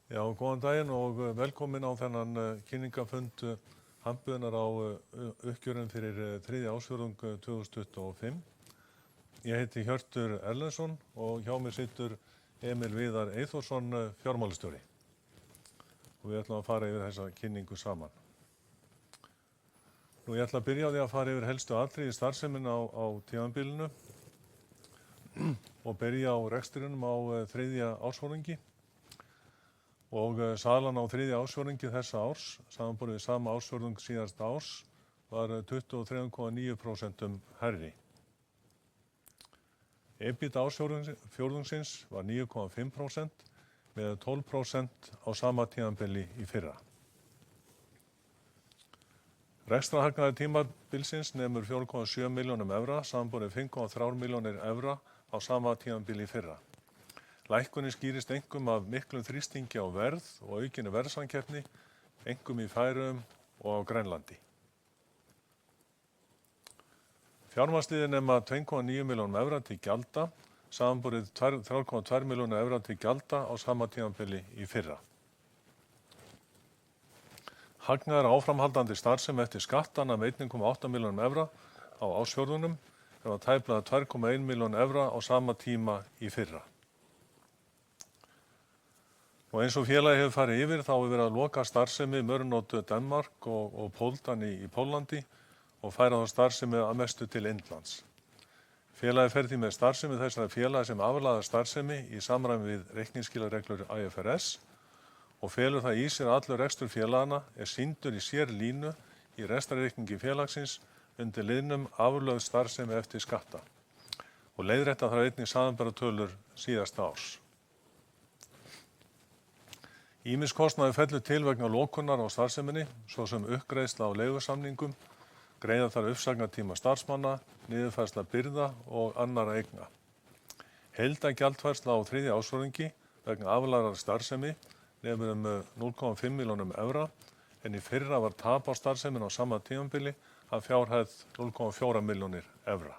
Já, góðan daginn og velkomin á þennan kynningafund Hambuðnar á uppgjörum fyrir þriðja ársfjórðung 2025. Ég heiti Hjörtur Erlendsson og hjá mér situr Emil Viðar Eyþórsson, fjármálastjóri. Og við ætlum að fara yfir þessa kynningu saman. Ég ætla að byrja á því að fara yfir helstu atriði starfseminni á tímabilinu og byrja á rekstrinum á þriðja ársfjórðungi. Og salan á þriðja ársfjórðungi þessa árs, samanborið við sama ársfjórðung síðasta árs, var 23,9% hærri. EBITDA ársfjórðungsins var 9,5% með 12% á sama tímabili í fyrra. Rekstrarhagnaður tímabilsins nemur 4,7 milljónum evra, samanborið 5,3 milljónir evra á sama tímabili í fyrra. Lækkunin skýrist einkum af miklum þrýstingi á verð og aukinni verðsamkeppni, einkum í Færeyjum og á Grænlandi. Fjármagnsliðir nema 2,9 milljónum evra til gjalda, samanborið 3,2 milljónum evra til gjalda á sama tímabili í fyrra. Hagnaður áframhaldandi starfsemi eftir skattana með 1,8 milljónum evra á ársfjórðungnum, sem var tæplega 2,1 milljón evra á sama tíma í fyrra. Og eins og félagi hefur farið yfir þá hefur verið að loka starfsemi Mørnótt Danmark og Póldan í Póllandi og færa þá starfsemi að mestu til Indlands. Félagi fer því með starfsemi þessara félagi sem aflaða starfsemi í samræmi við reikningsskilareglur IFRS og felur það í sér að allur rekstur félagana sýndur í sér línu í rekstrarreikningi félagsins undir liðnum aflögð starfsemi eftir skatta og leiðrétta þar einnig samanburðartölur síðasta árs. Ýmis kostnaður fellur til vegna lokunar á starfseminni, svo sem uppgreiðsla á leigusamningum, greiða þar uppsagnartíma starfsmanna, niðurfærsla birgða og annarra eigna. Heildargjaldfærsla á þriðja ársfjórðungi vegna aflagðrar starfsemi nemur 0,5 milljónum evra, en í fyrra var tap á starfsemin á sama tímabili að fjárhæð 0,4 milljónir evra.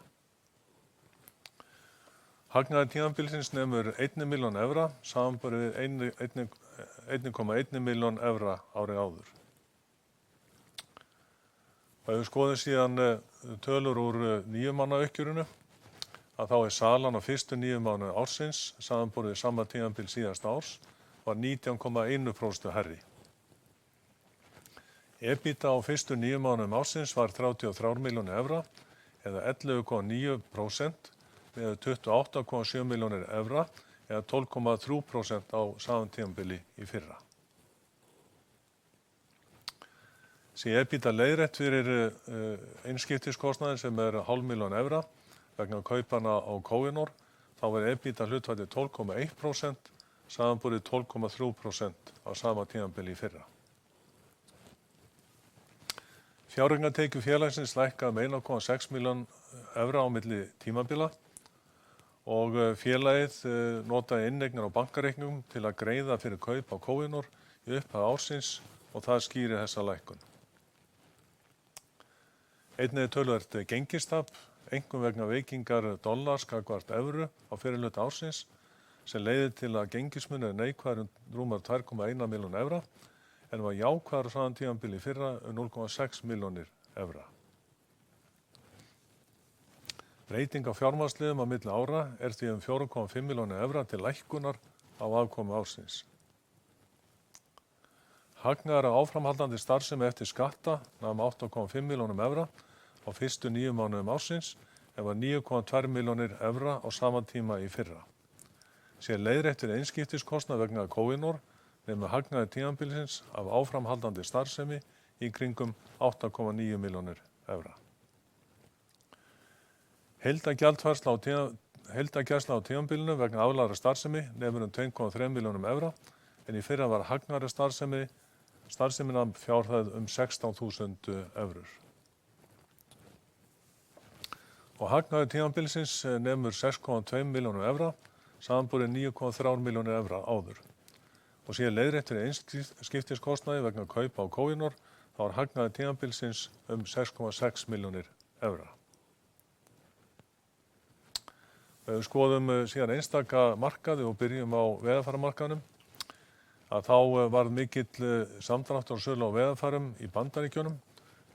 Hagnaður tímabilsins nemur 1 milljón evra, samanborið við 1,1 milljón evra árið áður. Og ef við skoðum síðan tölur úr 9 mánaða uppgjörinu, að þá salan á fyrstu 9 mánuði ársins, samanborið við sama tímabil síðasta árs, var 19,1% hærri. EBITDA á fyrstu 9 mánuðum ársins var 33 milljónir evra, eða 11,9%, með 28,7 milljónir evra eða 12,3% á sama tímabili í fyrra. Sé EBITDA leiðrétt fyrir einskiptiskostnaðinn sem 0,5 milljón evra vegna kaupana á Koinor, þá var EBITDA hlutfallið 12,1%, samanborið 12,3% á sama tímabili í fyrra. Fjárhagnatekjur félagsins lækka 1,6 milljón evra á milli tímabila og félagið notaði inneignir á bankareikningum til að greiða fyrir kaup á Koinor í upphaf ársins og það skýrir þessa lækkun. Einnig töluvert gengistap, einkum vegna veikingar dollars gagnvart evru á fyrri hluta ársins, sem leiðir til að gengismunur neikvæður rúmar 2,1 milljón evra, en var jákvæður á sama tímabili í fyrra 0,6 milljónir evra. Breyting á fjármagnsliðum á milli ára því 4,5 milljónir evra til lækkunar á afkomu ársins. Hagnaður af áframhaldandi starfsemi eftir skatta nam 8,5 milljónum evra á fyrstu 9 mánuðum ársins, en var 9,2 milljónir evra á sama tíma í fyrra. Sé leiðrétt fyrir einskiptiskostnað vegna Koinor nemur hagnaður tímabilsins af áframhaldandi starfsemi í kringum 8,9 milljónir evra. Heildargjaldfærsla á tímabilinu vegna aflagðrar starfsemi nemur 2,3 milljónum evra, en í fyrra var hagnaður starfsemina fjárhæð 16.000 evrur. Og hagnaður tímabilsins nemur 6,2 milljónum evra, samanborið 9,3 milljónir evra áður. Og sé leiðrétt fyrir einskiptiskostnaði vegna kaupa á Koinor, þá var hagnaður tímabilsins 6,6 milljónir evra. Við skoðum síðan einstaka markaði og byrjum á veiðarfæramarkaðnum. að þá varð mikill samdráttur á sölu á veiðarfærum í Bandaríkjunum,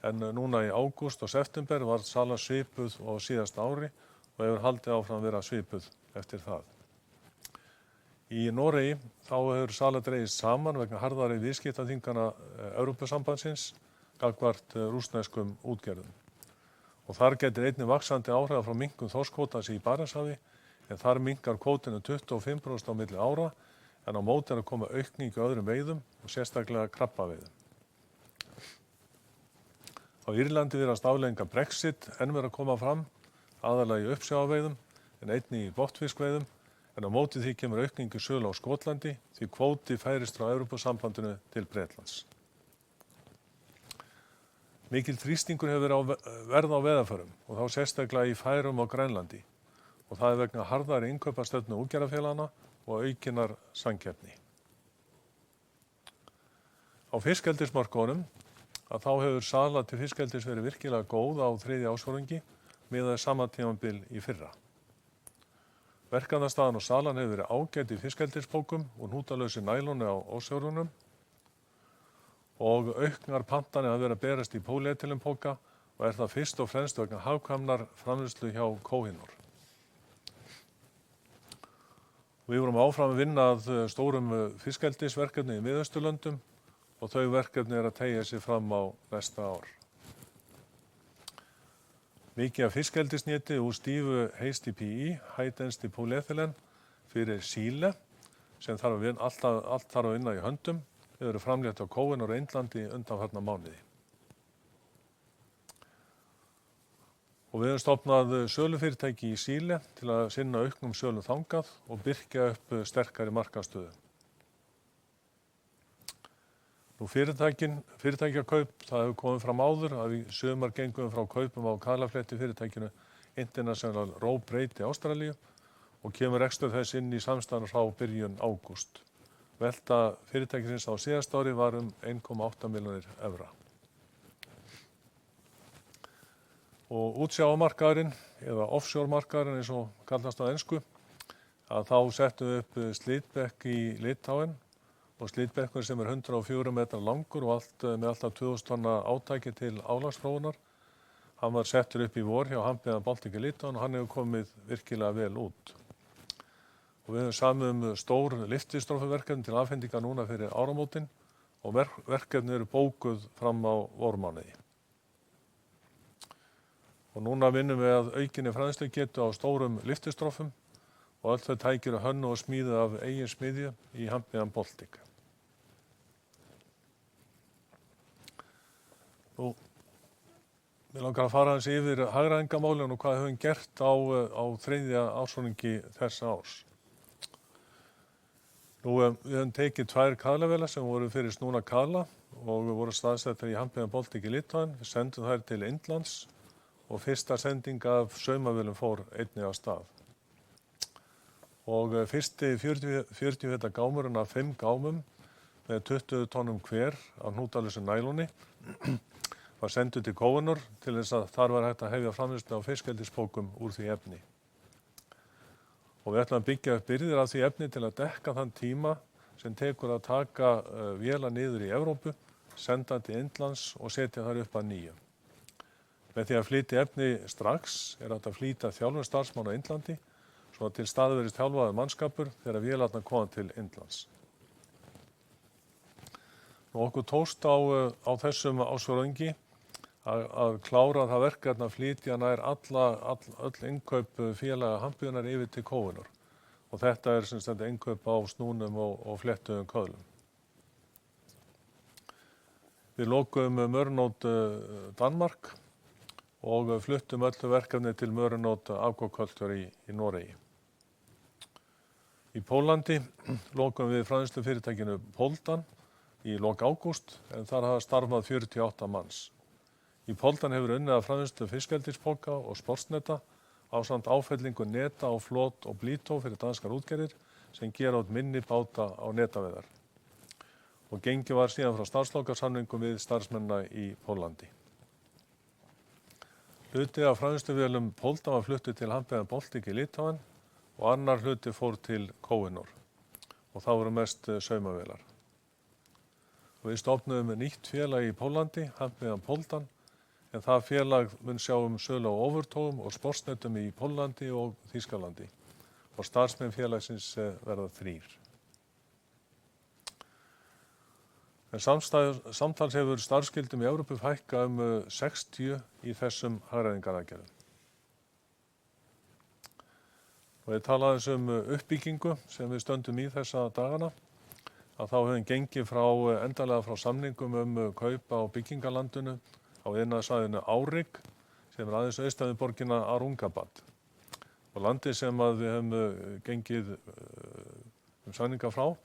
en núna í ágúst og september var sala svipuð á síðasta ári og hefur haldið áfram að vera svipuð eftir það. Í Noregi þá hefur sala dregist saman vegna harðari viðskiptaþvingana Evrópusambandsins gagnvart rússneskum útgerðum. Og þar getur einnig vaxandi áhrifa frá minnkun þorskkvótans í Barentshafi, en þar minnkar kvótinn 25% á milli ára, en á móti að koma aukning í öðrum veiðum og sérstaklega krabbaveiðum. Á Írlandi virðast afleiðingar Brexit enn vera að koma fram, aðallega í uppsjávarveiðum en einnig í botnfiskveiðum, en á móti því kemur aukning í sölu á Skotlandi því kvóti færist frá Evrópusambandinu til Bretlands. Mikill þrýstingur hefur verið á verð á veiðarfærum og þá sérstaklega í Færeyjum og Grænlandi, og það vegna harðari innkaupastefnu útgerðarfélaganna og aukinnar samkeppni. Á fiskeldismarkaðnum að þá hefur sala til fiskeldis verið virkilega góð á þriðja ársfjórðungi miðað við sama tímabil í fyrra. Verkefnastaðan og salan hefur verið ágæt í fiskeldisbókum og hnútalausu næloni á ársfjórðungnum og auknar pantanir hafa verið að berast í pólietilenpóka og það fyrst og fremst vegna hagkvæmrar framleiðslu hjá Kohinoor. Við vorum áfram að vinna að stórum fiskeldisverkefni í Miðausturlöndum og þau verkefni að teygja sig fram á næsta ár. Mikið af fiskeldisneti úr stífu HDPE, High Density Polyethylene, fyrir síle, sem allt þarf að vinna í höndum, þau eru framleitt á Kohinoor og Indlandi undanfarna mánuði. Og við höfum stofnað sölufyrirtæki í Síle til að sinna auknum sölum þangað og byggja upp sterkari markaðsstöðu. Fyrirtækjakaup, það hefur komið fram áður að við sumar gengum frá kaupum á kalafletti fyrirtækinu International Row Braid í Ástralíu og kemur rekstur þess inn í samstæðan frá byrjun ágúst. Velta fyrirtækisins á síðasta ári var 1,8 milljónir evra. Og útsjávarmarkaðurinn, eða offshore-markaðurinn eins og kallast á ensku, að þá settum við upp slitbekk í Litáen og slitbekkur sem 104 metrar langur og með alltaf 2000 tonna átæki til álagsprófunar. Hann var settur upp í vor hjá Hampiðan Baltic í Litáen og hann hefur komið virkilega vel út. Og við höfum samið stór lyftistrófuverkefni til afhendinga núna fyrir áramótin og verkefni eru bókuð fram á vormánuði. Og núna vinnum við að aukinni framleiðslugetu á stórum lyftistrófum og öll þau tæki eru hönnuð og smíðuð af eigin smiðju í Hampiðan Baltic. Mig langar að fara aðeins yfir hagræðingarmálin og hvað við höfum gert á þriðja ársfjórðungi þessa árs. Við höfum tekið 2 kaðlavélar sem voru fyrir snúna kaðla og við vorum staðsettar í Hampiðan Baltic í Litáen. Við sendum þær til Indlands og fyrsta sending af saumavélum fór einnig af stað. Og fyrsti 40 feta gámurinn af 5 gámum með 20 tonnum hver af hnútalausu næloni var sendur til Kohinoor til þess að þar var hægt að hefja framleiðslu á fiskeldisbókum úr því efni. Og við ætlum að byggja upp birgðir af því efni til að dekka þann tíma sem tekur að taka vélar niður í Evrópu, senda til Indlands og setja þar upp að nýju. Með því að flytja efni strax hægt að flýta þjálfun starfsmanna á Indlandi svo að til staðar verði þjálfaður mannskapur þegar vélarnar koma til Indlands. Okkur tókst á þessum ársfjórðungi að klára það verkefni að flytja nær öll innkaup félaga Hampiðunar yfir til Kohinoor. Og þetta sem sagt innkaup á snúnum og flettuðum köðlum. Við lokuðum Mørenot Danmark og fluttum öllu verkefni til Mørenot Aquaculture í Noregi. Í Pólandi lokum við framleiðslufyrirtækinu Poldan í lok ágúst, en þar hafa starfað 48 manns. Í Poldan hefur unnið að framleiðslu fiskeldispoka og sportsneta ásamt áfellingu neta á flot og blító fyrir danskar útgerðir sem gera út minni báta á netaveiðar. Og gengið var síðan frá starfslokasamningum við starfsmennina í Pólandi. Hluti af framleiðsluvélum Poldan var fluttur til Hampiðan Baltic í Litáen og annar hluti fór til Kohinoor og það voru mest saumavélar. Við stofnuðum nýtt félag í Póllandi, Handmiðjan Poldan, en það félag mun sjá sölu á ofurtógum og sportsnetum í Póllandi og Þýskalandi og starfsmenn félagsins verða 3. En samtals hefur starfsgildum í Evrópu fækkað 60 í þessum hagræðingaraðgerðum. Og ég tala aðeins uppbyggingu sem við stöndum í þessa dagana, að þá höfum gengið endanlega frá samningum kaup á byggingalandinu á iðnaðarsvæðinu Árigg, sem aðeins austan við borgina Aurungabad. Og landið sem við höfum gengið samninga frá,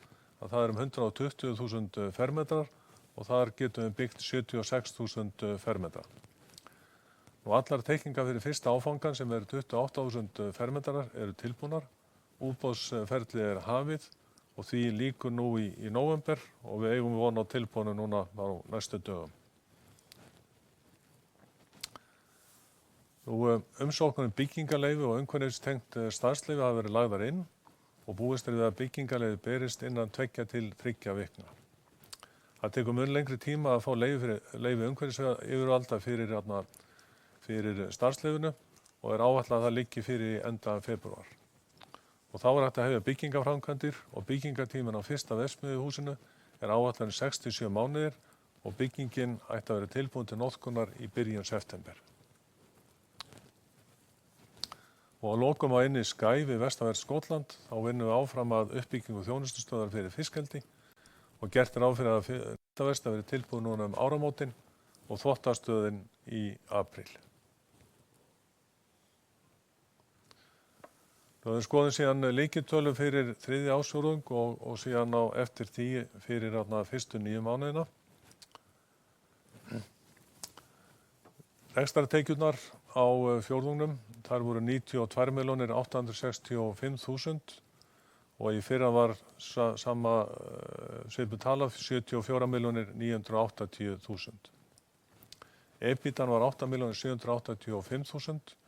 að það 120.000 fermetrar og þar getum við byggt 76.000 fermetrar. Og allar teikningar fyrir fyrsta áfangan sem 28.000 fermetrar eru tilbúnar, útboðsferlið hafið og því lýkur nú í nóvember og við eigum von á tilboðinu núna á næstu dögum. Umsóknir byggingarleyfi og umhverfistengt starfsleyfi hafa verið lagðar inn og búist við að byggingarleyfi berist innan 2 til 3 vikna. Það tekur mun lengri tíma að fá leyfi umhverfisyfirvalda fyrir starfsleyfinu og áætlað að það liggi fyrir enda febrúar. Og þá hægt að hefja byggingaframkvæmdir og byggingatíminn á fyrsta verksmiðjuhúsinu áætlaður 67 mánuðir og byggingin ætti að vera tilbúin til notkunar í byrjun september. Og að lokum á eynni Skye við vestanvert Skotland þá vinnum við áfram að uppbyggingu þjónustustöðvar fyrir fiskeldi og gert ráð fyrir að þetta verði tilbúin núna áramótin og þvottastöðin í apríl. Við skoðum síðan lykiltölu fyrir 3. ársfjórðung og síðan á eftir því fyrir fyrstu 9 mánuðina. Rekstrartekjurnar á fjórðungnum, þar voru 92.865.000 og í fyrra var sama svipuð tala 74.980.000. EBITDAn var 8.785.000.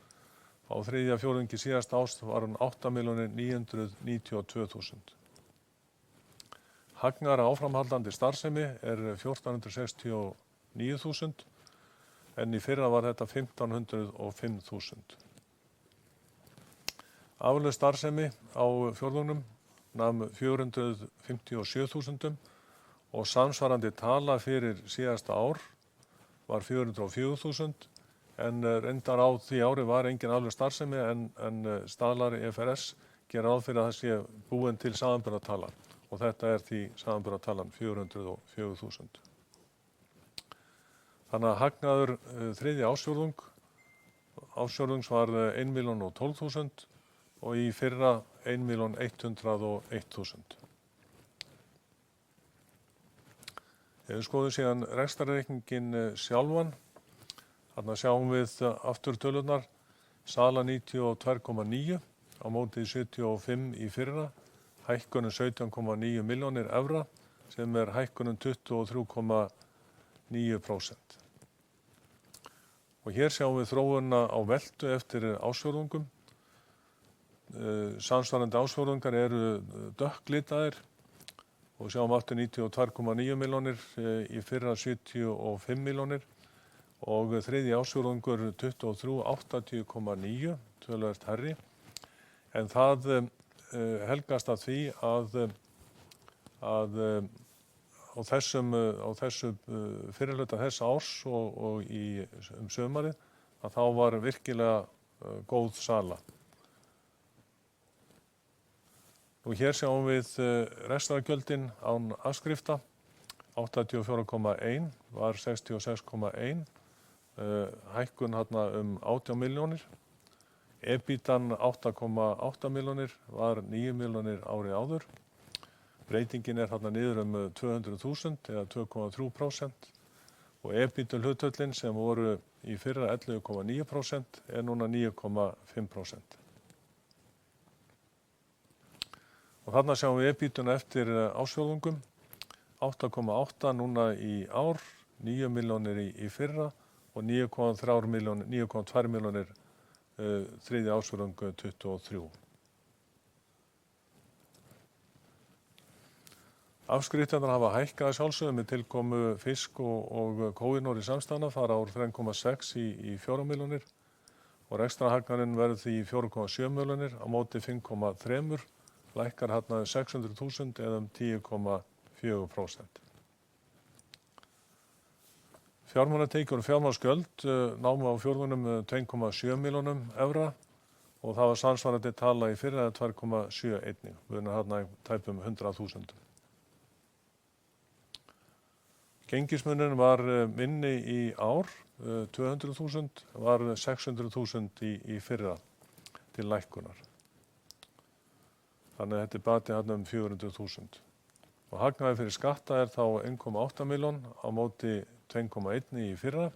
Á þriðja fjórðungi síðasta árs var hún 8.992.000. Hagnaður af áframhaldandi starfsemi 1469.000 en í fyrra var þetta 1505.000. Afleidd starfsemi á fjórðungnum nam 457.000 og samsvarandi tala fyrir síðasta ár var 404.000 en reyndar á því ári var engin afleidd starfsemi en staðlar FRS gera ráð fyrir að það sé búin til samanburðartala og þetta því samanburðartalan 404.000. Þannig að hagnaður þriðja ársfjórðungs var 1.012.000 og í fyrra 1.101.000. Ef við skoðum síðan rekstrarreikninginn sjálfan, þarna sjáum við aftur tölurnar, sala 92,9 á móti 75 í fyrra, hækkunum 17,9 milljónir evra sem hækkunum 23,9%. Og hér sjáum við þróunina á veltu eftir ársfjórðungum. Samsvarandi ársfjórðungar eru dökklitaðir og sjáum aftur 92,9 milljónir, í fyrra 75 milljónir og þriðji ársfjórðungur 23,80,9, töluvert hærri. En það helgast að því að á þessu fyrirhluta þessa árs og sumarið að þá var virkilega góð sala. Nú hér sjáum við rekstrargjöldin án afskrifta, 84,1 var 66,1, hækkun 18 milljónir. EBITDAn 8,8 milljónir var 9 milljónir árið áður. Breytingin niður 200.000 eða 2,3% og EBITDA hlutföllin sem voru í fyrra 11,9% núna 9,5%. Og þarna sjáum við EBITDA eftir ársfjórðungum, 8,8 núna í ár, 9 milljónir í fyrra og 9,2 milljónir þriðja ársfjórðung 23. Afskriftirnar hafa hækkað að sjálfsögðu með tilkomu fisk og Kohinor í samstæðuna, fara úr 3,6 í 4 milljónir og rekstrarhagnaðurinn verður því 4,7 milljónir á móti 5,3, lækkar hagnaður 600.000 eða 10,4%. Fjármálatekjur og fjármagnsgjöld námu á fjórðunum 2,7 milljónum evra og það var samsvarandi tala í fyrra 2,7 einnig, við erum tæpum 100.000. Gengismunurinn var minni í ár, 200.000, var 600.000 í fyrra til lækkunar. Þannig að þetta bati um 400.000. Og hagnaður fyrir skatta þá 1,8 milljón á móti 2,1 í fyrra,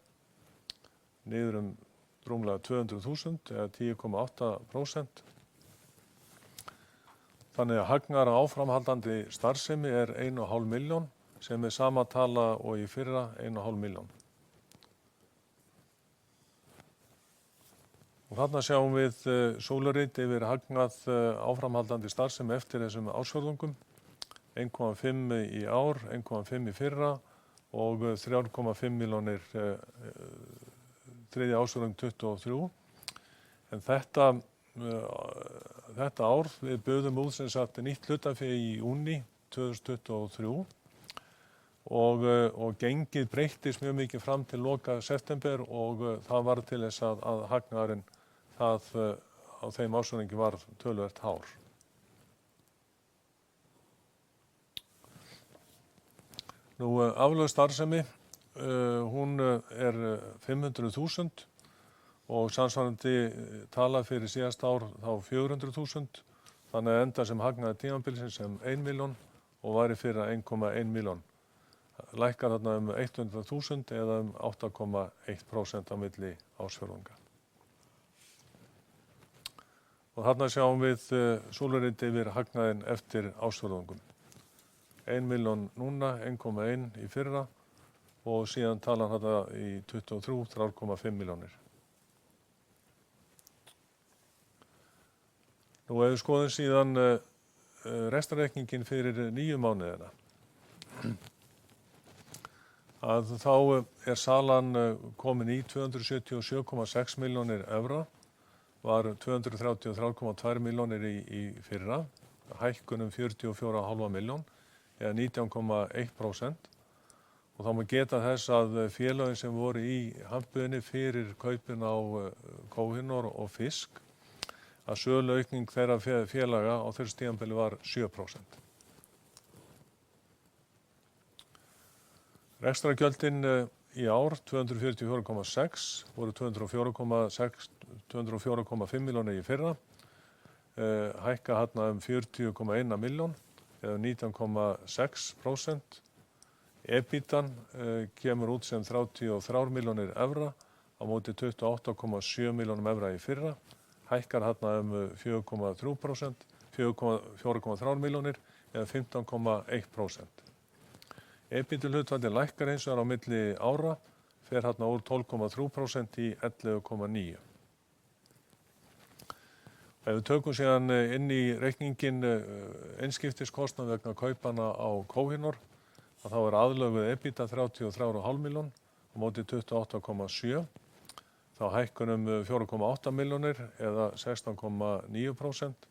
niður rúmlega 200.000 eða 10,8%. Þannig að hagnaður á áframhaldandi starfsemi 1,5 milljón sem sama tala og í fyrra 1,5 milljón. Og þarna sjáum við sólarrit yfir hagnað áframhaldandi starfsemi eftir þessum ársfjórðungum, 1,5 í ár, 1,5 í fyrra og 3,5 milljónir þriðja ársfjórðung 23. En þetta ár við buðum út sem sagt nýtt hlutafé í júní 2023 og gengið breyttist mjög mikið fram til loka september og það var til þess að hagnaðurinn það á þeim ársfjórðungi var töluvert hár. Nú aflögð starfsemi, hún 500.000 og samsvarandi tala fyrir síðasta ár þá 400.000, þannig að enda sem hagnaði tímabilsins sem 1 milljón og væri fyrir 1,1 milljón. Lækkar þarna 100.000 eða 8,1% á milli ársfjórðunga. Og þarna sjáum við sólarrit yfir hagnaðinn eftir ársfjórðungum. 1 milljón núna, 1,1 í fyrra og síðan talan þetta í 23, 3,5 milljónir. Nú ef við skoðum síðan rekstrarreikninginn fyrir 9 mánuðina, að þá salan komin í 277,6 milljónir evra, var 233,2 milljónir í fyrra, hækkun 44,5 milljón eða 19,1%. Og þá má geta þess að félögin sem voru í hampiðinni fyrir kaupin á Kohinor og fisk, að söluaukning þeirra félaga á þessu tímabili var 7%. Rekstrargjöldin í ár 244,6 voru 204,5 milljónir í fyrra, hækka þarna 40,1 milljón eða 19,6%. EBITDAn kemur út sem 33 milljónir evra á móti 28,7 milljónum evra í fyrra, hækkar þarna 4,3%, 4,3 milljónir eða 15,1%. EBITDA-hlutfallið lækkar hins vegar á milli ára, fer þarna úr 12,3% í 11,9%. Ef við tökum síðan inn í reikningin einskiptiskostnað vegna kaupana á Kohinor, þá aðlöguð EBITDA 33,5 milljón á móti 28,7, þá hækkun 4,8 milljónir eða 16,9%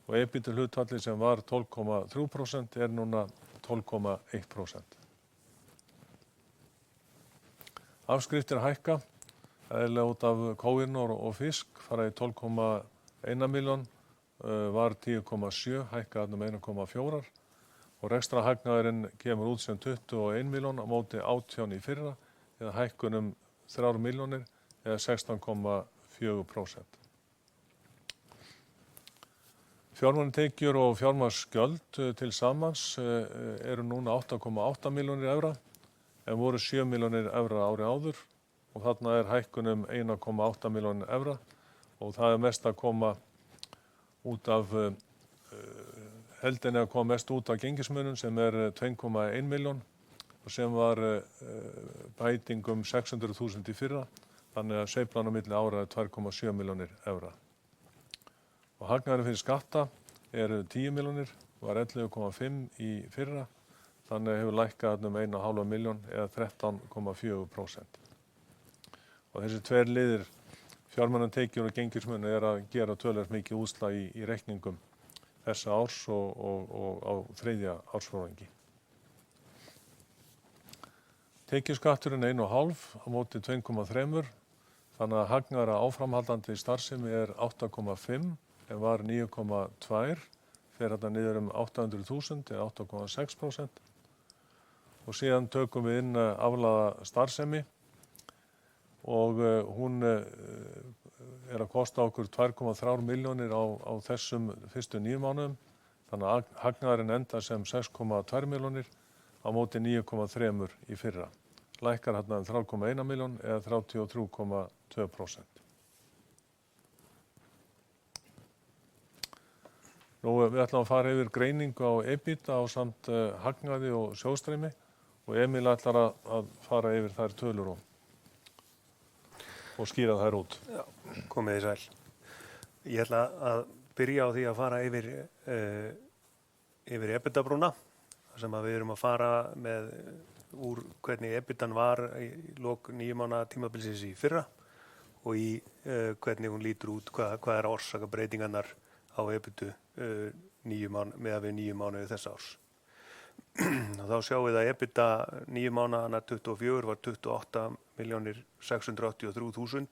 og EBITDA-hlutfallið sem var 12,3% núna 12,1%. Afskriftir hækka, eðlilega út af Kohinor og fisk, fara í 12,1 milljón, var 10,7, hækka 1,4 og rekstrarhagnaðurinn kemur út sem 21 milljón á móti 18 í fyrra eða hækkun 3 milljónir eða 16,4%. Fjármálatekjur og fjármagnsgjöld til samans eru núna 8,8 milljónir evra en voru 7 milljónir evra ári áður og þarna hækkun 1,8 milljónir evra og það mest að koma út af heldinni að koma mest út af gengismunum sem 2,1 milljón og sem var bæting 600.000 í fyrra, þannig að sveiflan á milli ára 2,7 milljónir evra. Og hagnaðurinn fyrir skatta 10 milljónir, var 11,5 í fyrra, þannig hefur lækkað 1,5 milljón eða 13,4%. Og þessi tveir liðir, fjármunatekjur og gengismunur, að gera töluvert mikið útslag í reikningum þessa árs og á þriðja ársfjórðungi. Tekjuskatturinn 1,5 á móti 2,3, þannig að hagnaður af áframhaldandi starfsemi 8,5 en var 9,2, fer þetta niður 800.000 eða 8,6%. Og síðan tökum við inn aflaða starfsemi og hún að kosta okkur 2,3 milljónir á þessum fyrstu 9 mánuðum, þannig að hagnaðurinn endar sem 6,2 milljónir á móti 9,3 í fyrra. Lækkar 3,1 milljón eða 33,2%. Nú við ætlum að fara yfir greiningu á EBITDA ásamt hagnaði og sjóðstreymi og Emil ætlar að fara yfir þær tölur og skýra þær út. Já, komið þið sæl. Ég ætla að byrja á því að fara yfir EBITDA-brúna, sem að við erum að fara með úr hvernig EBITDAn var í lok 9 mánaða tímabilsins í fyrra og í hvernig hún lítur út, hvað orsaka breytingarnar á EBITDu meðan við 9 mánuði þessa árs. Og þá sjáum við að EBITDA 9 mánaðana 24 var 28.683.000.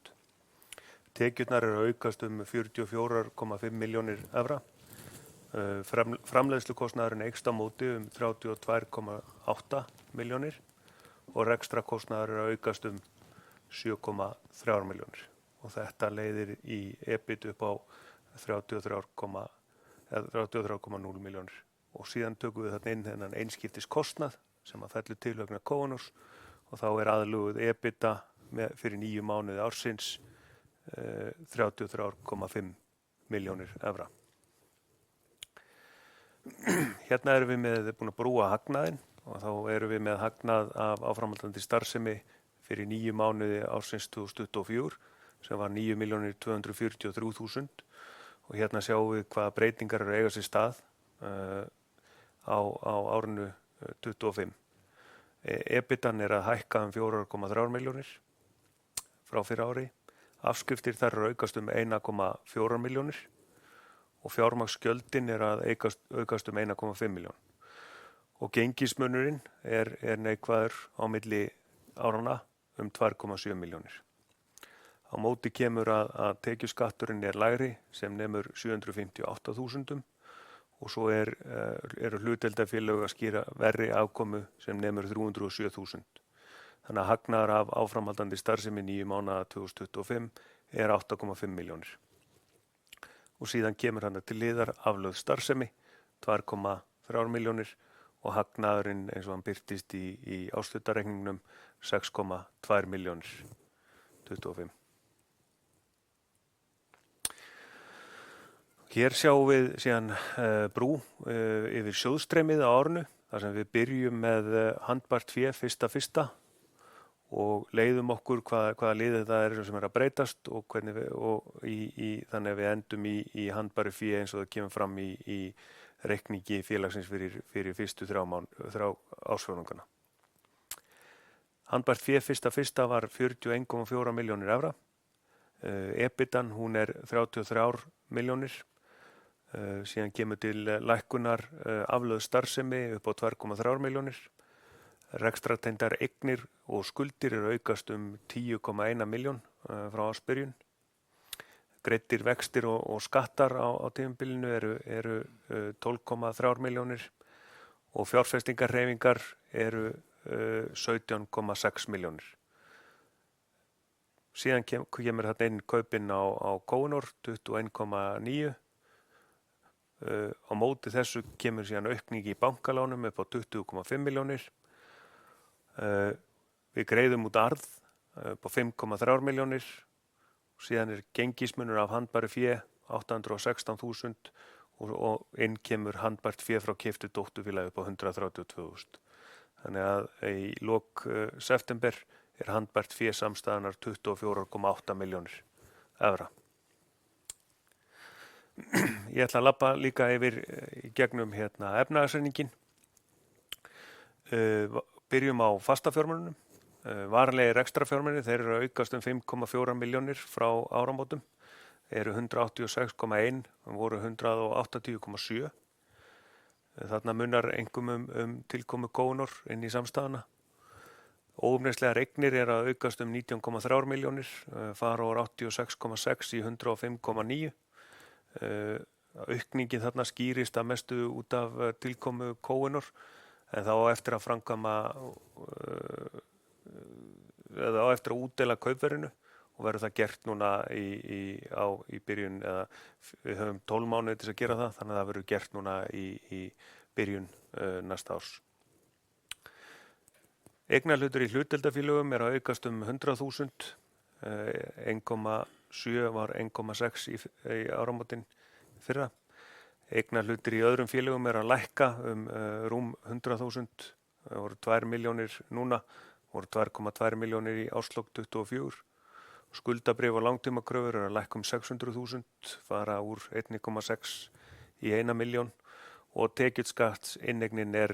Tekjurnar eru að aukast 44,5 milljónir evra. Framleiðslukostnaðurinn eykst á móti 32,8 milljónir og rekstrakostnaður eru að aukast 7,3 milljónir. Og þetta leiðir í EBIT upp á 33,0 milljónir. Og síðan tökum við þarna inn þennan einskiptiskostnað sem að fellur til vegna kónurs og þá aðluguð EBITDA fyrir 9 mánuði ársins 33,5 milljónir evra. Hérna erum við búin að brúa hagnaðinn og þá erum við með hagnað af áframhaldandi starfsemi fyrir 9 mánuði ársins 2024 sem var 9.243.000 og hérna sjáum við hvaða breytingar eru að eiga sér stað á árinu 25. EBITDAn að hækka 4,3 milljónir frá fyrra ári. Afskriftir þar eru aukast 1,4 milljónir og fjármagnsgjöldin að aukast 1,5 milljón. Og gengismunurinn neikvæður á milli áranna 2,7 milljónir. Á móti kemur að tekjuskatturinn lægri sem nemur 758.000 og svo eru hlutdeildarfélög að skýra verri afkomu sem nemur 307.000. Þannig að hagnaður af áframhaldandi starfsemi 9 mánaða 2025 8,5 milljónir. Og síðan kemur hann til liðar aflögð starfsemi 2,3 milljónir og hagnaðurinn eins og hann birtist í árshlutareikningnum 6,2 milljónir 25. Hér sjáum við síðan brú yfir sjóðstreymið á árinu, þar sem við byrjum með handbært fé 1.1. og leiðum okkur hvaða liðið það sem að breytast og þannig að við endum í handbæru fé eins og það kemur fram í reikningi félagsins fyrir fyrstu 3 ársfjórðungana. Handbært fé 1.1. var 41,4 milljónir evra. EBITDAn hún 33 milljónir. Síðan kemur til lækkunar aflögð starfsemi upp á 2,3 milljónir. Rekstratengdar eignir og skuldir eru aukast 10,1 milljón frá ársbyrjun. Greiddir vextir og skattar á tímabilinu eru 12,3 milljónir og fjárfestingarhreyfingar eru 17,6 milljónir. Síðan kemur þarna inn kaupinn á Kónor 21,9. Á móti þessu kemur síðan aukning í bankalánum upp á 20,5 milljónir. Við greiðum út arð upp á 5,3 milljónir. Síðan gengismunur af handbæru fé 816.000 og inn kemur handbært fé frá keyptu dótturfélagi upp á 132.000. Þannig að í lok september handbært fé samstæðunar 24,8 milljónir evra. Ég ætla að labba líka yfir í gegnum efnahagsreikninginn. Byrjum á fastafjármunum. Varanlegir rekstrarfjármunir, þeir eru að aukast 5,4 milljónir frá áramótum, eru 186,1, voru 180,7. Þarna munar einkum tilkomu Kónor inn í samstæðuna. Óumneyslegar eignir eru að aukast 19,3 milljónir, fara úr 86,6 í 105,9. Aukningin þarna skýrist að mestu út af tilkomu Kónor, en þá á eftir að framkvæma eða á eftir að útdeila kaupverðinu og verður það gert núna í byrjun, eða við höfum 12 mánuði til að gera það, þannig að það verður gert núna í byrjun næsta árs. Eignarhlutur í hlutdeildarfélögum er að aukast 100.000, 1,7 var 1,6 í áramótin fyrra. Eignarhlutur í öðrum félögum er að lækka rúm 100.000, það voru 2 milljónir núna, voru 2,2 milljónir í árslok 24. Skuldabréf og langtímakröfur er að lækka 600.000, fara úr 1,6 í 1 milljón og tekjuskattsinneignin er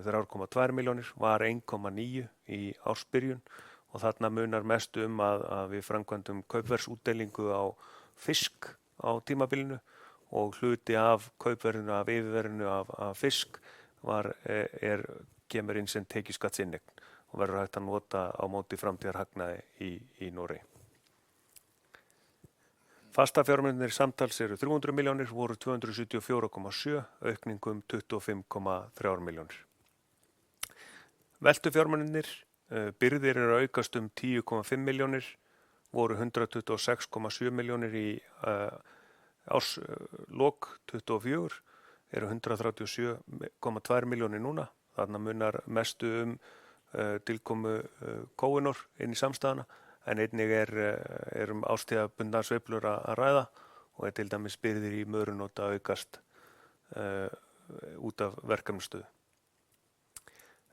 3,2 milljónir, var 1,9 í ársbyrjun og þarna munar mest að við framkvæmdum kaupverðsútdeilingu á fisk á tímabilinu og hluti af kaupverðinu, af yfirverðinu af fisk kemur inn sem tekjuskattsinneign og verður hægt að nota á móti framtíðarhagnaði í Noregi. Fastafjármunir samtals eru 300 milljónir, voru 274,7, aukning 25,3 milljónir. Veltufjármunir, byrðir eru að aukast 10,5 milljónir, voru 126,7 milljónir í árslok 24, eru 137,2 milljónir núna, þarna munar mestu tilkomu Kónor inn í samstæðuna, en einnig er árstíðabundnar sveiflur að ræða og til dæmis byrðir í mörunót að aukast út af verkefnastöðu.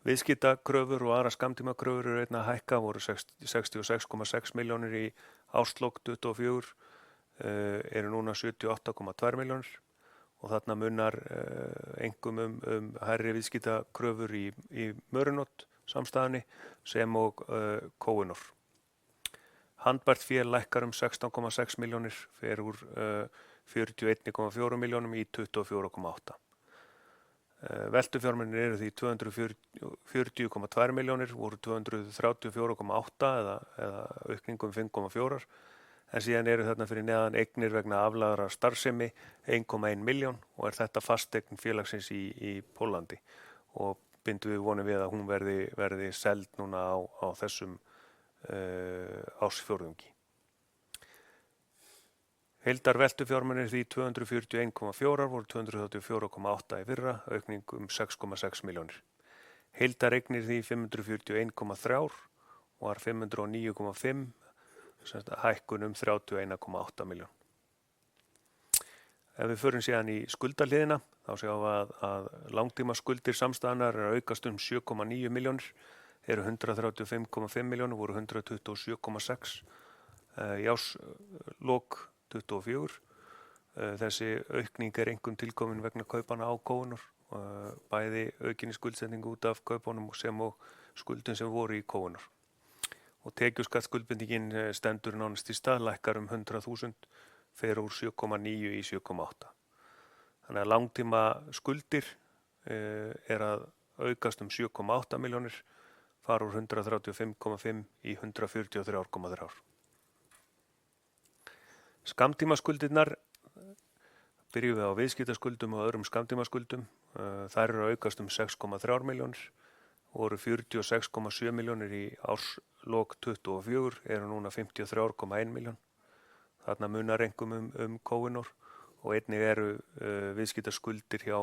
Viðskiptakröfur og aðra skammtímakröfur eru einnig að hækka, voru 66,6 milljónir í árslok 24, eru núna 78,2 milljónir og þarna munar einkum hærri viðskiptakröfur í mörunót samstæðunni sem og Kónor. Handbært fé lækkar 16,6 milljónir, fer úr 41,4 milljónum í 24,8. Veltufjármunir eru því 240,2 milljónir, voru 234,8 eða aukning 5,4, en síðan eru þarna fyrir neðan eignir vegna aflagðrar starfsemi 1,1 milljón og er þetta fasteign félagsins í Póllandi og bindum við vonum við að hún verði seld núna á þessum ársfjórðungi. Heildar veltufjármunir því 241,4, voru 234,8 í fyrra, aukning 6,6 milljónir. Heildar eignir því 541,3 og var 509,5, hækkun 31,8 milljón. Ef við förum síðan í skuldahliðina, þá sjáum við að langtímaskuldir samstæðunnar er að aukast 7,9 milljónir, eru 135,5 milljónir, voru 127,6 í árslok 24. Þessi aukning er einkum tilkomin vegna kaupana á Kónor, bæði aukinni skuldsetningu út af kaupunum sem og skuldum sem voru í Kónor. Og tekjuskattskuldbindingin stendur nánast í stað, lækkar 100.000, fer úr 7,9 í 7,8. Þannig að langtíma skuldir er að aukast 7,8 milljónir, fara úr 135,5 í 143,3. Skammtímaskuldirnar, byrjum við á viðskiptaskuldum og öðrum skammtímaskuldum. Þær eru að aukast 6,3 milljónir, voru 46,7 milljónir í árslok 24, eru núna 53,1 milljón. Þarna munar einkum Kónor og einnig eru viðskiptaskuldir hjá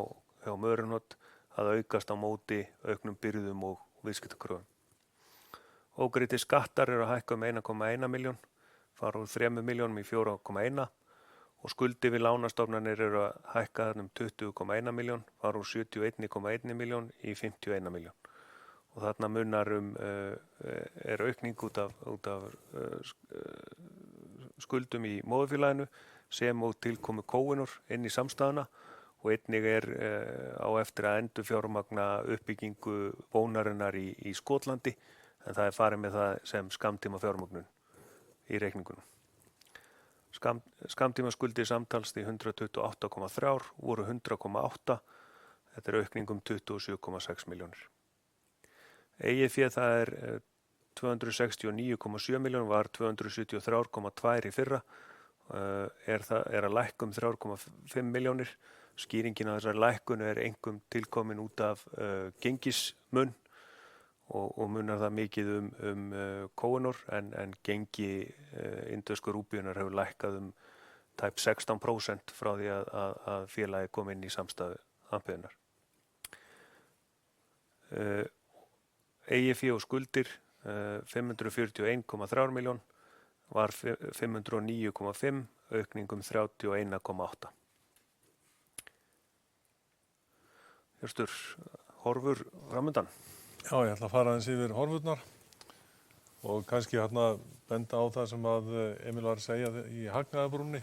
Mörunot að aukast á móti auknum byrðum og viðskiptakröfum. Ógreiddir skattar eru að hækka 1,1 milljón, fara úr 3 milljónum í 4,1 og skuldir við lánastofnanir eru að hækka 20,1 milljón, fara úr 71,1 milljón í 51 milljón. Og þarna munar er aukning út af skuldum í móðurfélaginu sem og tilkomu Kónor inn í samstæðuna og einnig á eftir að endurfjármagna uppbyggingu bónarinnar í Skotlandi, en það farið með það sem skammtíma fjármögnun í reikningunum. Skammtíma skuldir samtals í 128,3 voru 100,8, þetta aukning 27,6 milljónir. Eigið fé það 269,7 milljónir, var 273,2 í fyrra, að lækka 3,5 milljónir. Skýringin á þessari lækkun einkum tilkomin út af gengismun og munar það mikið Kóinor en gengi indversku rúbíunar hefur lækkað tæp 16% frá því að félagið kom inn í samstæðu ampiðunar. Eigið fé og skuldir 541,3 milljón var 509,5, aukning 31,8. Hjörtur, horfur framundan? Já, ég ætla að fara aðeins yfir horfurnar og kannski benda á það sem að Emil var að segja í hagnaðarbrúnni,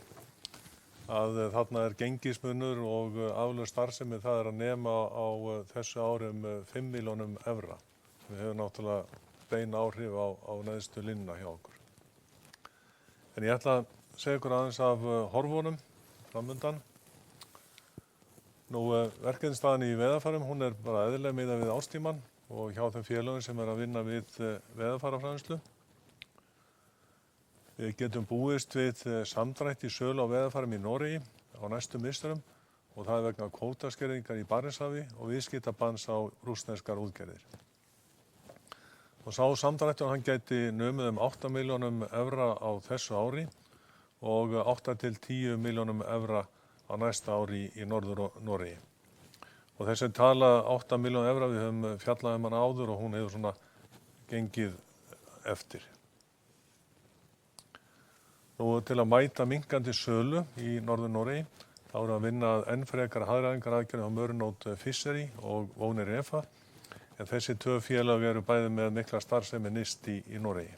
að þarna gengismunur og aflögð starfsemi, það að nema á þessu árum 5 milljónum evra. Við hefum náttúrulega bein áhrif á neðstu línuna hjá okkur. En ég ætla að segja ykkur aðeins af horfunum framundan. Verkefnisstaðan í veiðarfærum, hún bara eðlilega miðað við árstímann og hjá þeim félögum sem að vinna við veiðarfæraframleiðslu. Við getum búist við samdrætti í sölu á veiðarfærum í Noregi á næstu misturum og það vegna kvótaskerðingar í Barentshafi og viðskiptabanns á rússneskar útgerðir. Og sá samdrættur hann gæti numið 8 milljónum evra á þessu ári og 8 til 10 milljónum evra á næsta ári í Norður Noregi. Og þessi tala 8 milljónum evra, við höfum fjallað hana áður og hún hefur svona gengið eftir. Til að mæta minnkandi sölu í Norður Noregi, þá erum við að vinna enn frekar hagræðingaraðgerðir á Mørenótt Fishery og Vonir Refa, en þessi tvö félag eru bæði með mikla starfsemi nyrst í Noregi.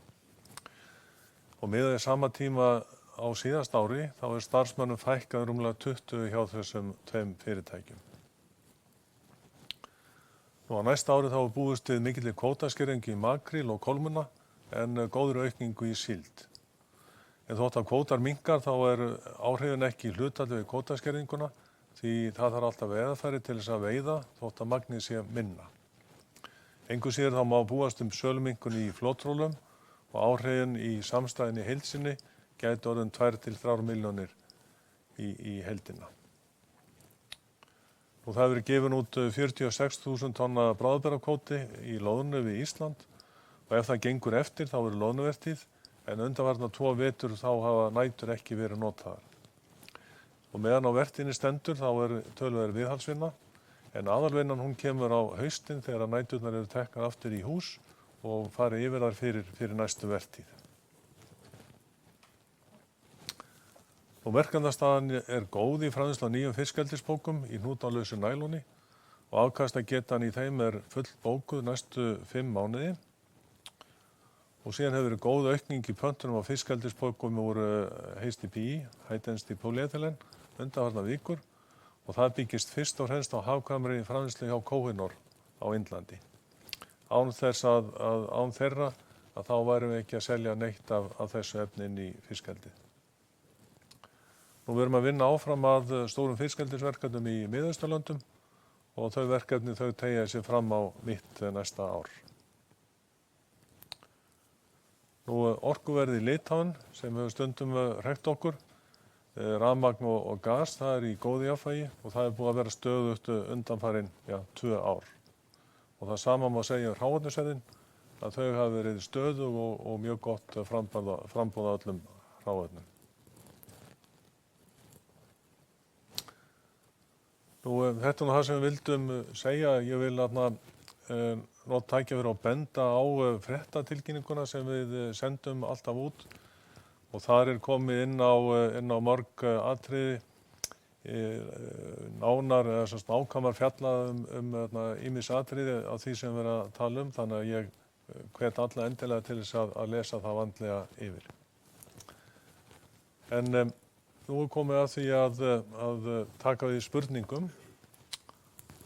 Og miðað við sama tíma á síðast ári, þá starfsmönnum fækkað rúmlega 20 hjá þessum tveim fyrirtækjum. Á næsta ári þá búist við mikilli kvótaskerðingu í makríl og kolmunna en góðri aukningu í síld. En þótt að kvótar minnkar þá áhrifin ekki í hlutfalli við kvótaskerðinguna því það þarf alltaf veiðarfæri til þess að veiða þótt að magnið sé minna. Engu síður þá má búast söluminnkun í flottrólum og áhrifin í samstæðinni í heild sinni gæti orðin 2 til 3 milljónir í heildina. Það hefur verið gefin út 46.000 tonna bráðabirgðakvóti í loðnu við Ísland og ef það gengur eftir þá loðnuvertíð en undanfarna 2 vetur þá hafa nætur ekki verið notaðar. Og meðan á vertíðinni stendur þá töluverð viðhaldsvinna en aðalvinnan hún kemur á haustin þegar næturnar eru teknar aftur í hús og farið yfir þar fyrir næstu vertíð. Og verkefnastaðan góð í framleiðslu á nýjum fiskeldisbókum í hnútanlausu næloni og afkastagetan í þeim fullbókuð næstu 5 mánuði. Og síðan hefur verið góð aukning í pöntunum á fiskeldisbókum úr HDPE, High Density Polyethylene, undanfarnar vikur og það byggist fyrst og fremst á hagkvæmri framleiðslu hjá Kóinor á Indlandi. Án þeirra að þá værum við ekki að selja neitt af þessu efni inn í fiskeldið. Við erum að vinna áfram að stórum fiskeldisverkefnum í Miðausturlöndum og þau verkefni teygja sig fram á mitt næsta ár. Orkuverð í Litáen sem hefur stundum hrekt okkur, rafmagn og gas, það í góðu jafnvægi og það búið að vera stöðugt undanfarin 2 ár. Og það sama má segja hráefnisverðin, að þau hafa verið stöðug og mjög gott framboð á öllum hráefnum. Þetta það sem við vildum segja, ég vil nota tækifæri og benda á fréttatilkynninguna sem við sendum alltaf út og þar komið inn á mörg atriði, nákvæmar fjallað ýmis atriði á því sem við erum að tala þannig að ég hvet alla endilega til þess að lesa það vandlega yfir. En Nú er komið að því að taka við spurningum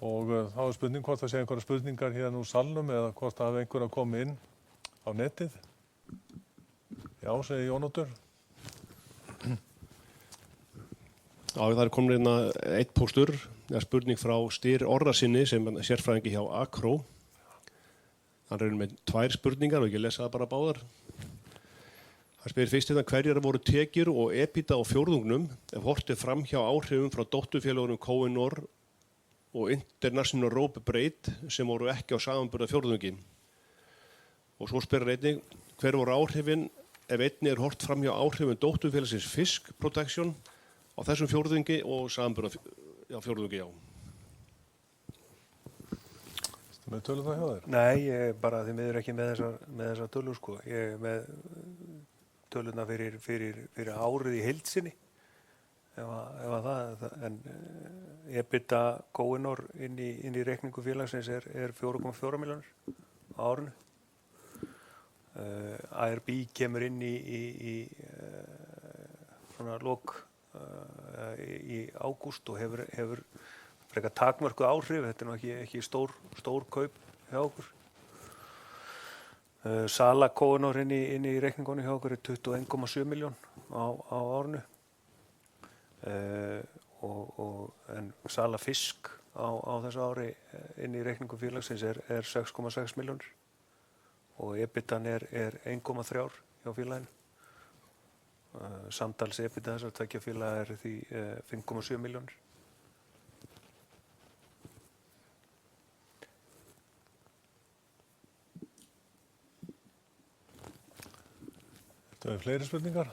og þá er spurning hvort það sé einhverja spurningar hérna úr salnum eða hvort það hafi einhverja komið inn á netið. Já, segir Jónótur. Já, það er komin inn eitt póstur, spurning frá Styr Orrasinni sem er sérfræðingi hjá Akró. Hann er með 2 spurningar og ég lesa það bara báðar. Það spyr fyrst hverjar voru tekjur og EBITDA á fjórðungnum ef horft fram hjá áhrifum frá dótturfélögunum Koinor og International Rope Braid sem voru ekki á samanburða fjórðungi. Og svo spyr hann einnig hver voru áhrifin ef einnig horft fram hjá áhrifum dótturfélagsins Fisk Protection á þessum fjórðungi og samanburða fjórðungi, já. Með tölur það hjá þér? Nei, ég bara því miður ekki með þessar tölur sko. Ég er með tölurna fyrir árið í heild sinni. Ef það en EBITDA Koinor inn í reikningu félagsins er 4,4 milljónir á árinu. ARB kemur inn í svona lok í ágúst og hefur frekar takmörkuð áhrif. Þetta er nú ekki stór kaup hjá okkur. Sala Koinor inn í reikningunni hjá okkur er 21,7 milljón á árinu. En sala Fisk á þessu ári inn í reikningu félagsins er 6,6 milljónir og EBITan er 1,3 hjá félaginu. Samtals EBITDA þessar tveggja félaga er því 5,7 milljónir. Þetta er fleiri spurningar?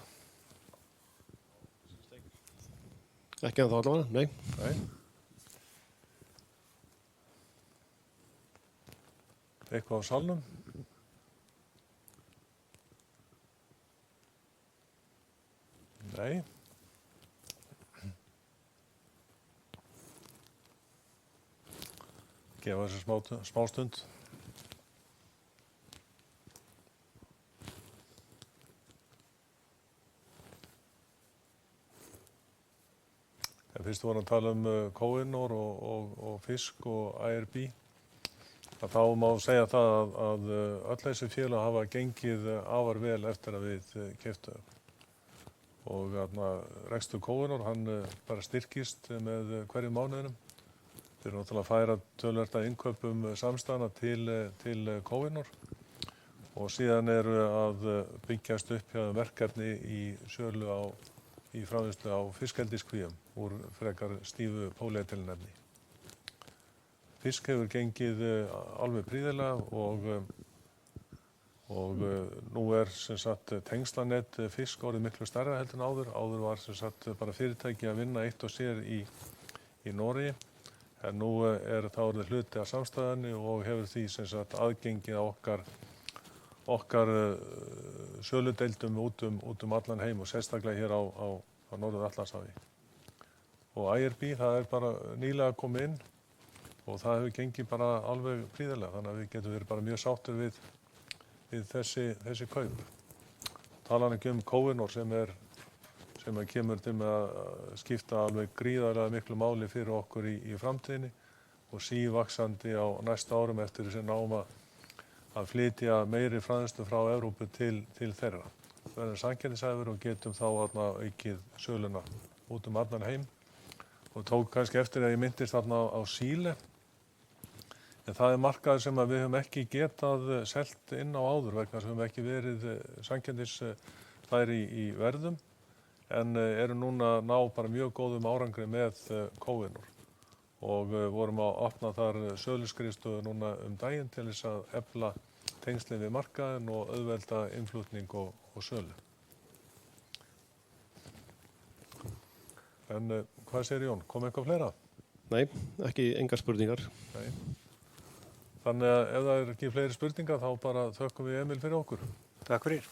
Ekki að það allavega, nei. Nei. Eitthvað á salnum? Nei. Gefa þessu smá stund. Fyrst vorum að tala Koinor og Fisk og ARB. Þá má segja það að öll þessi félag hafa gengið afar vel eftir að við keyptum þau. Og rekstur Koinor, hann bara styrkist með hverjum mánuðinum. Þeir eru náttúrulega að færa töluvert af innkaupum samstæðna til Koinor og síðan eru að byggjast upp hjá verkefni í sölu í framleiðslu á fiskeldiskvíum úr frekar stífu póliethylenefni. Fisk hefur gengið alveg prýðilega og nú er sem sagt tengslanett Fisk orðið miklu stærra heldur en áður. Áður var sem sagt bara fyrirtæki að vinna eitt og sér í Noregi, en nú er það orðið hluti af samstæðunni og hefur því sem sagt aðgengið okkar söludeildum út allan heim og sérstaklega hér á Norður-Atlantshafi. Og ARB, það er bara nýlega komið inn og það hefur gengið bara alveg prýðilega, þannig að við getum verið bara mjög sáttir við þessi kaup. Talan ekki Koinor sem kemur til með að skipta alveg gríðarlega miklu máli fyrir okkur í framtíðinni og sívaxandi á næsta árum eftir þessi náma að flytja meiri framleiðslu frá Evrópu til þeirra. Það verður samkeppnishæfur og getum þá aukið söluna út allan heim. Og tók kannski eftir að ég minntist þarna á Síle. En það er markaður sem við höfum ekki getað selt inn á áður vegna sem við höfum ekki verið samkeppnisfæri í verðum en eru núna ná bara mjög góðum árangri með Koinor. Og vorum að opna þar söluskrifstofu núna daginn til þess að efla tengslin við markaðinn og auðvelda innflutning og sölu. En hvað segir Jón? Kom eitthvað fleira? Nei, ekki engar spurningar. Nei. Þannig að ef það er ekki fleiri spurningar þá bara þökkum við Emil fyrir okkur. Takk fyrir.